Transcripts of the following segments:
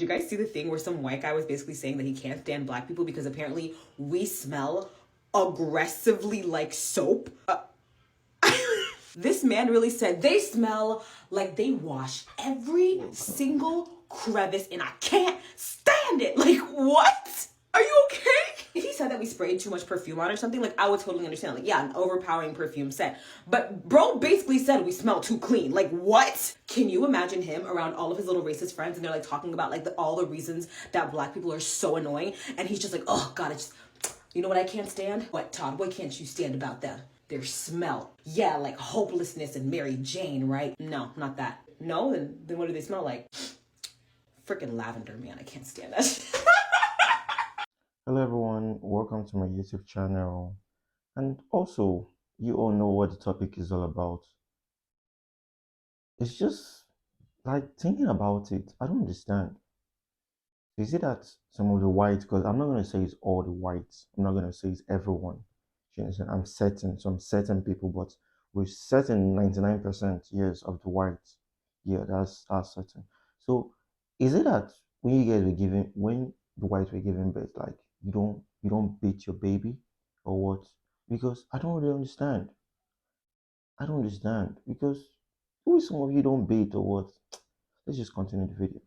Did you guys see the thing where some white guy was basically saying that he can't stand black people because apparently we smell aggressively like soap? This man really said they smell like they wash every single crevice and I can't stand it. Like, what? Are you okay? If he said that we sprayed too much perfume on or something, like, I would totally understand. Like, yeah, an overpowering perfume set. But bro basically said we smell too clean. Like, what? Can you imagine him around all of his little racist friends and they're like talking about like all the reasons that black people are so annoying? And he's just like, oh God, it's just, you know what I can't stand? What, Todd? What can't you stand about them? Their smell. Yeah, like hopelessness and Mary Jane, right? No, not that. No? Then what do they smell like? Freaking lavender, man. I can't stand that. Hello everyone, welcome to my YouTube channel. And also, you all know what the topic is all about. It's just like thinking about it, I don't understand. Is it that some of the whites, because I'm not going to say it's all the whites, I'm not going to say it's everyone. You understand? I'm certain, some certain people, but with certain 99% yes of the whites, yeah, that's certain. So is it that when you guys were giving, when the whites were giving birth, like you don't beat your baby or what? Because I don't really understand. I don't understand because who some of you don't beat or what? Let's just continue the video.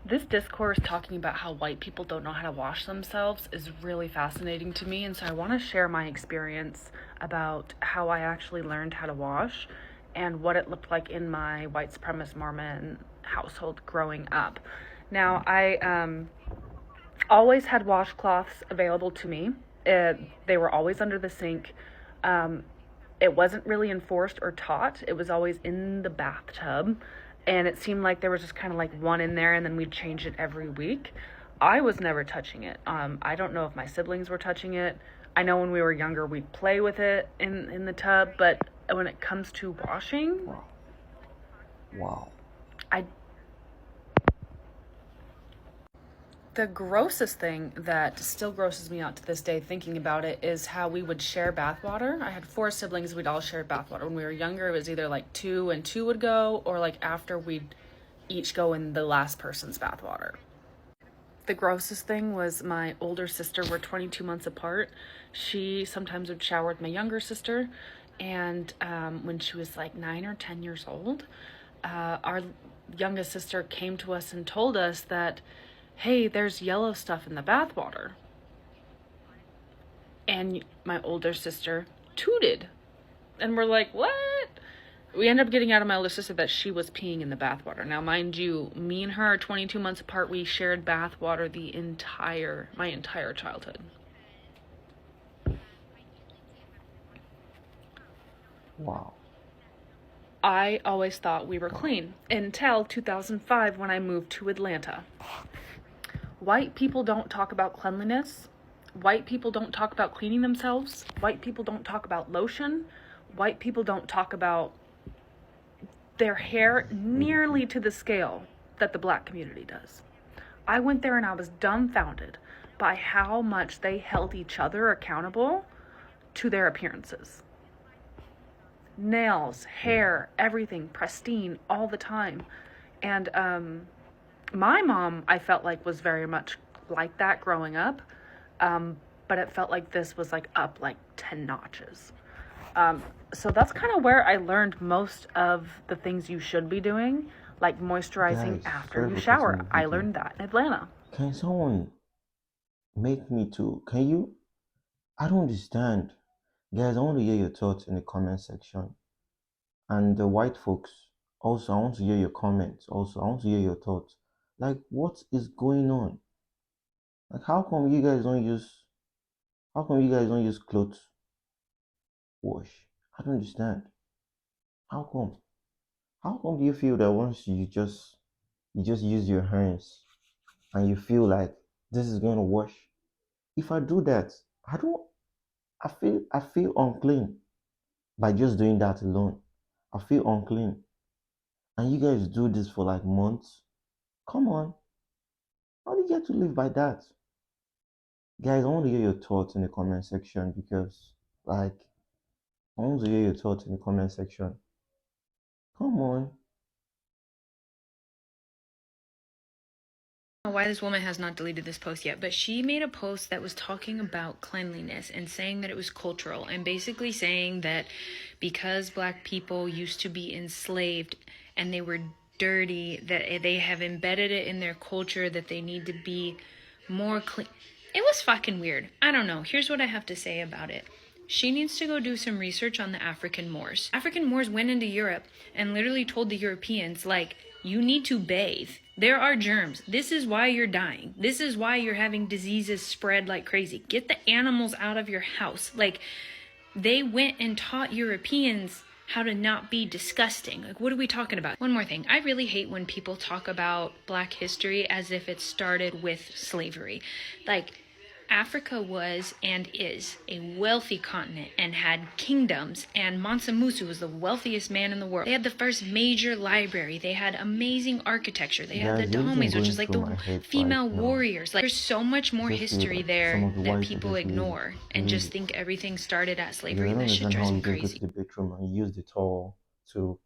This discourse talking about how white people don't know how to wash themselves is really fascinating to me, and so I want to share my experience about how I actually learned how to wash and what it looked like in my white supremacist Mormon household growing up. Now, I always had washcloths available to me. They were always under the sink. Um, it wasn't really enforced or taught. It was always in the bathtub. And it seemed like there was just kind of like one in there and then we'd change it every week. I was never touching it. I don't know if my siblings were touching it. I know when we were younger we'd play with it in the tub, but when it comes to washing, Wow. Wow. I the grossest thing that still grosses me out to this day thinking about it is how we would share bathwater. I had four siblings, we'd all share bathwater. When we were younger, it was either like two and two would go, or like after we'd each go in the last person's bathwater. The grossest thing was my older sister, we're 22 months apart. She sometimes would shower with my younger sister, and when she was like 9 or 10 years old, our youngest sister came to us and told us that, hey, there's yellow stuff in the bathwater. And my older sister tooted. And we're like, what? We ended up getting out of my older sister that she was peeing in the bathwater. Now, mind you, me and her are 22 months apart. We shared bathwater my entire childhood. Wow. I always thought we were clean until 2005 when I moved to Atlanta. White people don't talk about cleanliness. White people don't talk about cleaning themselves. White people don't talk about lotion. White people don't talk about their hair nearly to the scale that the black community does. I went there and I was dumbfounded by how much they held each other accountable to their appearances. Nails, hair, everything pristine all the time. And my mom, I felt like, was very much like that growing up. But it felt like this was like up like 10 notches. So that's kind of where I learned most of the things you should be doing, like moisturizing Guys, after sorry you for cutting the shower. I video. learned that in Atlanta. Can someone make me to? Can you? I don't understand. Guys, I want to hear your thoughts in the comment section. And the white folks, also, I want to hear your comments. Also, I want to hear your thoughts. Like, what is going on? Like, how come you guys don't use clothes wash? I don't understand. How come? How come do you feel that once you just use your hands and you feel like this is going to wash? If I do that, I don't, I feel unclean by just doing that alone. I feel unclean. And you guys do this for like months. Come on. How do you get to live by that? Guys, I want to hear your thoughts in the comment section because, like, I want to hear your thoughts in the comment section. Come on. why this woman has not deleted this post yet, but she made a post that was talking about cleanliness and saying that it was cultural, and basically saying that because Black people used to be enslaved and they were dirty, that they have embedded it in their culture that they need to be more clean. It was fucking weird. I don't know. Here's what I have to say about it. She needs to go do some research on the African Moors. African Moors went into Europe and literally told the Europeans, like, you need to bathe. There are germs. This is why you're dying. This is why you're having diseases spread like crazy. Get the animals out of your house. Like, they went and taught Europeans how to not be disgusting. Like, what are we talking about? One more thing. I really hate when people talk about Black history as if it started with slavery. Like, Africa was and is a wealthy continent and had kingdoms, and Mansa Musa was the wealthiest man in the world. They had the first major library. They had amazing architecture. They had the Dhomes, which is like the female warriors. Like, there's so much more history there that people ignore and just think everything started at slavery. That shit drives me crazy. Go to the bedroom and use the towel to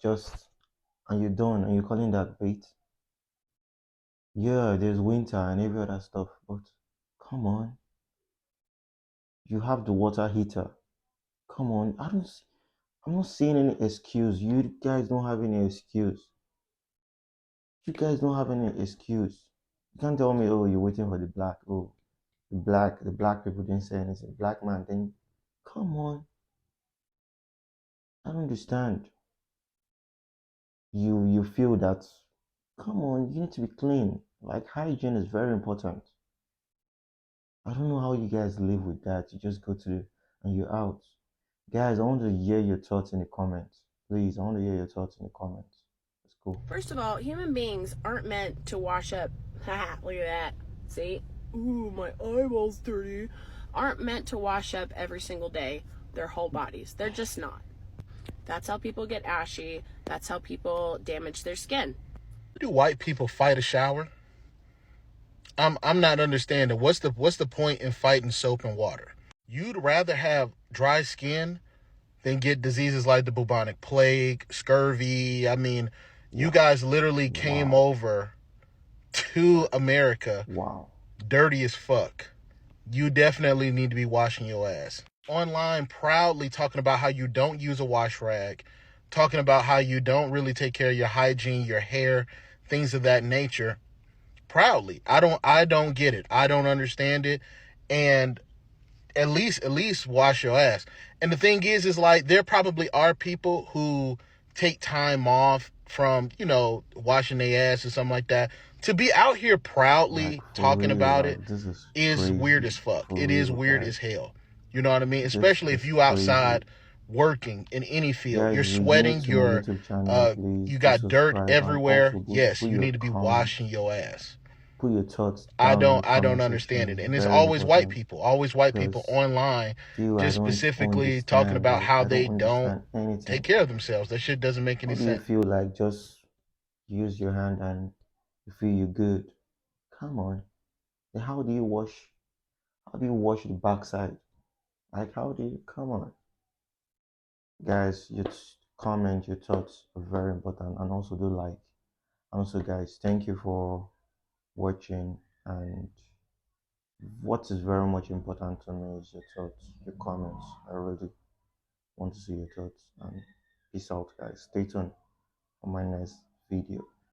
just, and you're done, and you're calling that bait. Yeah, there's winter and every other stuff, but come on. You have the water heater. Come on. I'm not seeing any excuse. You guys don't have any excuse. You guys don't have any excuse. You can't tell me, oh, you're waiting for the black. Oh, the black people didn't say anything. Black man didn't. Come on. I don't understand. You feel that, come on, you need to be clean. Like, hygiene is very important. I don't know how you guys live with that. You just go to the, and you're out. Guys, I want to hear your thoughts in the comments. Please, I want to hear your thoughts in the comments. Let's go. First of all, human beings aren't meant to wash up. Haha, look at that. See? Ooh, my eyeball's dirty. Aren't meant to wash up every single day their whole bodies. They're just not. That's how people get ashy. That's how people damage their skin. Do white people fight a shower? I'm not understanding. What's the point in fighting soap and water? You'd rather have dry skin than get diseases like the bubonic plague, scurvy. I mean, you guys literally came over to America dirty as fuck. You definitely need to be washing your ass. Online proudly talking about how you don't use a wash rag, talking about how you don't really take care of your hygiene, your hair, things of that nature. Proudly. I don't get it. I don't understand it. And at least wash your ass. And the thing is like, there probably are people who take time off from, washing their ass or something like that. To be out here proudly talking about it is weird as fuck. It is weird as hell. You know what I mean? Especially if you outside working in any field. You're sweating, you got dirt everywhere. Yes, you need to be washing your ass. Put your thoughts I don't understand it. And it's always white people online just specifically talking about how they don't take care of themselves. That shit doesn't make any sense. You feel like just use your hand and you feel you're good. Come on. Then how do you wash the backside? Like, come on. Guys, your comment, your thoughts are very important, and also do like. And also, guys, thank you for watching, and what is very much important to me is your thoughts, your comments. I really want to see your thoughts, and peace out, guys. Stay tuned for my next video.